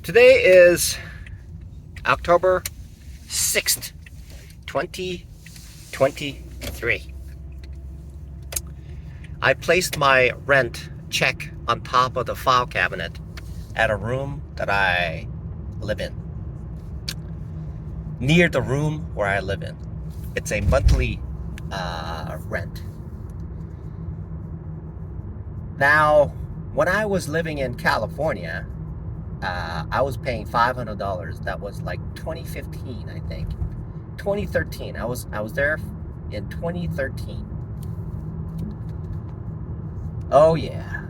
Today is October 6th, 2023. I placed my rent check on top of the file cabinet at a room that I live in, near the room where I live in. It's a monthly rent. Now, when I was living in California, I was paying $500. That was like 2015, I think. 2013. I was there in 2013. Oh yeah.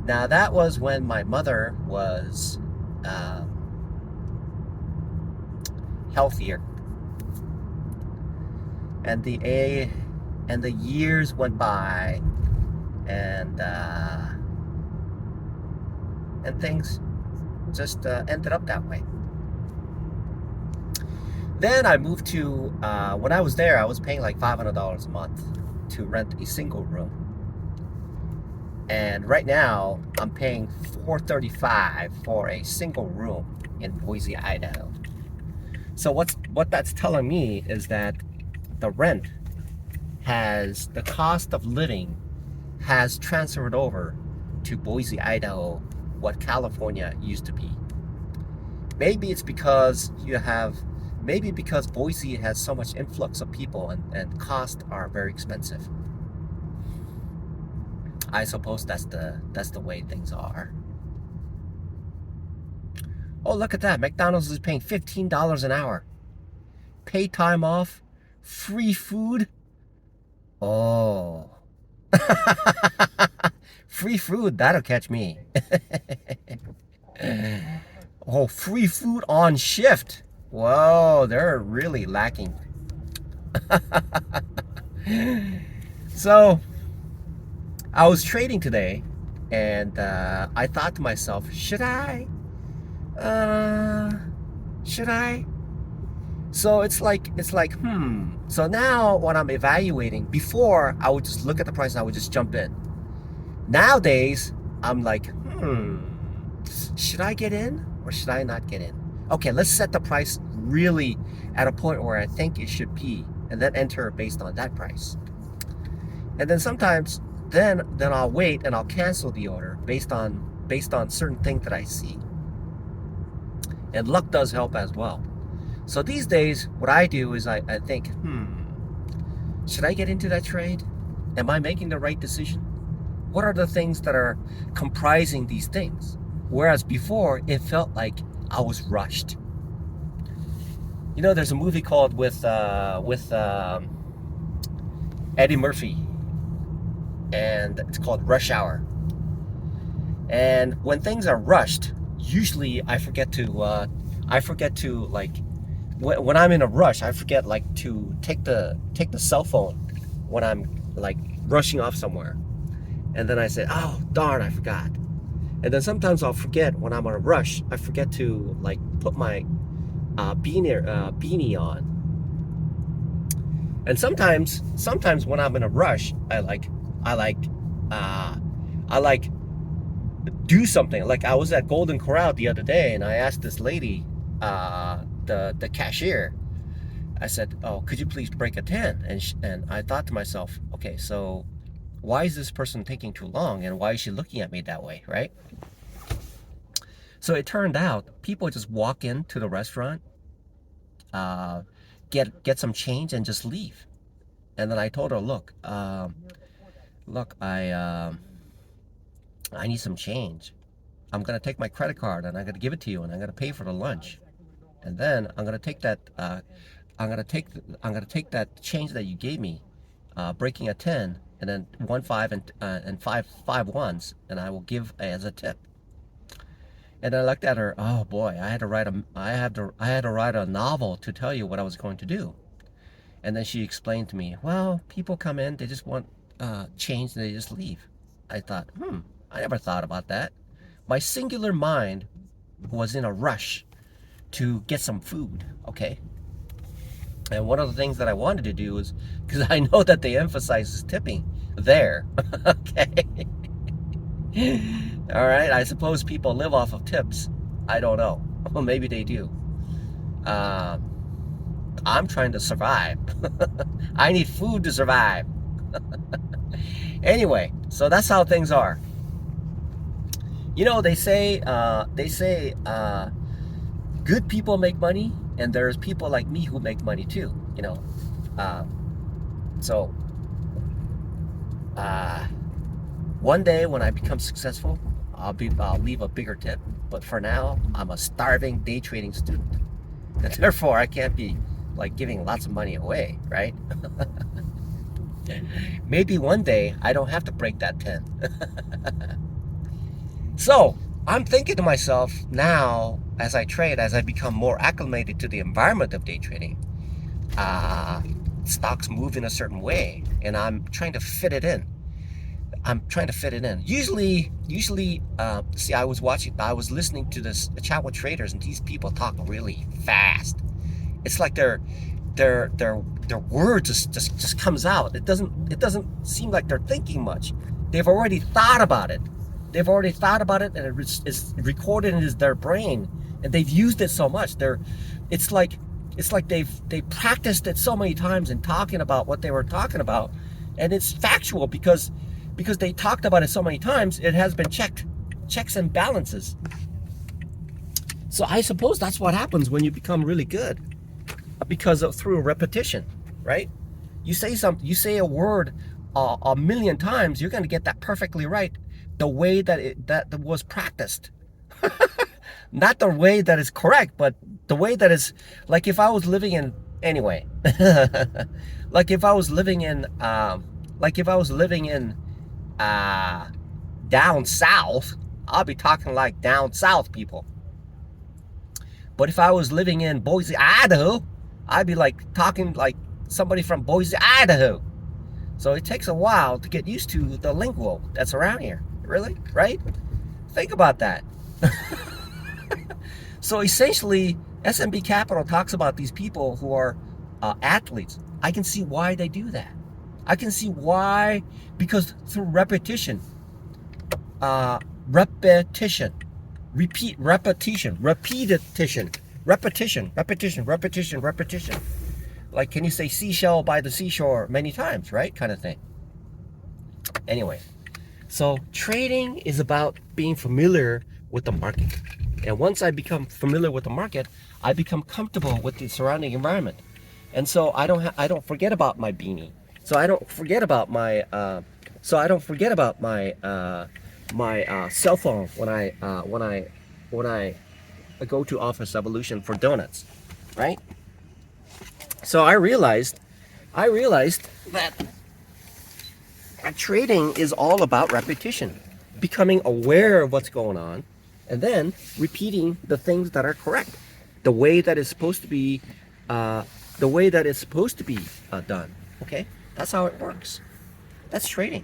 Now that was when my mother was healthier, and the years went by, and things just ended up that way. Then I moved to, when I was there, I was paying like $500 a month to rent a single room. And right now, I'm paying $435 for a single room in Boise, Idaho. So what that's telling me is that the cost of living has transferred over to Boise, Idaho, what California used to be. Maybe it's because because Boise has so much influx of people, and costs are very expensive. I suppose that's the way things are. Oh, look at that. McDonald's is paying $15 an hour. Paid time off, free food. Oh. Free food, that'll catch me. Oh, free food on shift. Whoa, they're really lacking. So, I was trading today, and I thought to myself, should I? Should I? So it's like, So now when I'm evaluating, before I would just look at the price and I would just jump in. Nowadays, I'm like, should I get in or should I not get in? Okay, let's set the price really at a point where I think it should be, and then enter based on that price. And then sometimes, then I'll wait and I'll cancel the order based on certain things that I see. And luck does help as well. So these days, what I do is I think, should I get into that trade? Am I making the right decision? What are the things that are comprising these things? Whereas before, it felt like I was rushed. You know, there's a movie called with Eddie Murphy, and it's called Rush Hour. And when things are rushed, usually I forget to like, when I'm in a rush, I forget like to take the cell phone when I'm like rushing off somewhere. And then I say, oh darn, I forgot. And then sometimes I'll forget when I'm on a rush. I forget to like put my beanie on. And sometimes when I'm in a rush, I do something. Like I was at Golden Corral the other day, and I asked this lady, the cashier, I said, oh, could you please break a 10? And I thought to myself, okay, so why is this person taking too long, and why is she looking at me that way, right? So it turned out people just walk into the restaurant, get some change, and just leave. And then I told her, look, I need some change. I'm gonna take my credit card and I'm gonna give it to you, and I'm gonna pay for the lunch, and then I'm gonna take that. I'm gonna take that change that you gave me, breaking a 10, and then 1 5 and 5 1s, and I will give as a tip. And I looked at her. Oh boy, I had to write a novel to tell you what I was going to do. And then she explained to me, well, people come in, they just want change, and they just leave. I thought, I never thought about that. My singular mind was in a rush to get some food, okay? And one of the things that I wanted to do is, because I know that they emphasize tipping there, okay? All right, I suppose people live off of tips. I don't know. Well, maybe they do. Uh, I'm trying to survive. I need food to survive. Anyway, so that's how things are. You know, they say good people make money, and there's people like me who make money too. You know, uh, so uh, one day when I become successful, I'll leave a bigger tip. But for now, I'm a starving day trading student, and therefore I can't be like giving lots of money away, right? Maybe one day I don't have to break that 10. So I'm thinking to myself now, as I trade, as I become more acclimated to the environment of day trading, uh, stocks move in a certain way, and I'm trying to fit it in. I'm trying to fit it in. See, I was listening to this chat with traders, and these people talk really fast. It's like their words just comes out. It doesn't seem like they're thinking much. They've already thought about it. And it's recorded in their brain, and they've used it so much. It's like they've practiced it so many times in talking about what they were talking about, and it's factual because they talked about it so many times. It has been checks and balances. So I suppose that's what happens when you become really good, because through repetition, right? You say a word a million times, you're going to get that perfectly right, the way that was practiced. Not the way that is correct, but the way that is, like if I was living in, anyway, like if I was living in, uh, down south, I'll be talking like down south people. But if I was living in Boise, Idaho, I'd be like talking like somebody from Boise, Idaho. So it takes a while to get used to the lingo that's around here. Really? Right? Think about that. So essentially, SMB Capital talks about these people who are athletes. I can see why they do that. I can see why, because through repetition, repetition, repetition. Like, can you say seashell by the seashore many times, right? Kind of thing. Anyway, so trading is about being familiar with the market. And once I become familiar with the market, I become comfortable with the surrounding environment. And so I don't forget about my beanie. So I don't forget about my my cell phone when I go to Office Evolution for donuts, right? So I realized that trading is all about repetition, becoming aware of what's going on, and then repeating the things that are correct, the way that is supposed to be, done. Okay, that's how it works. That's trading.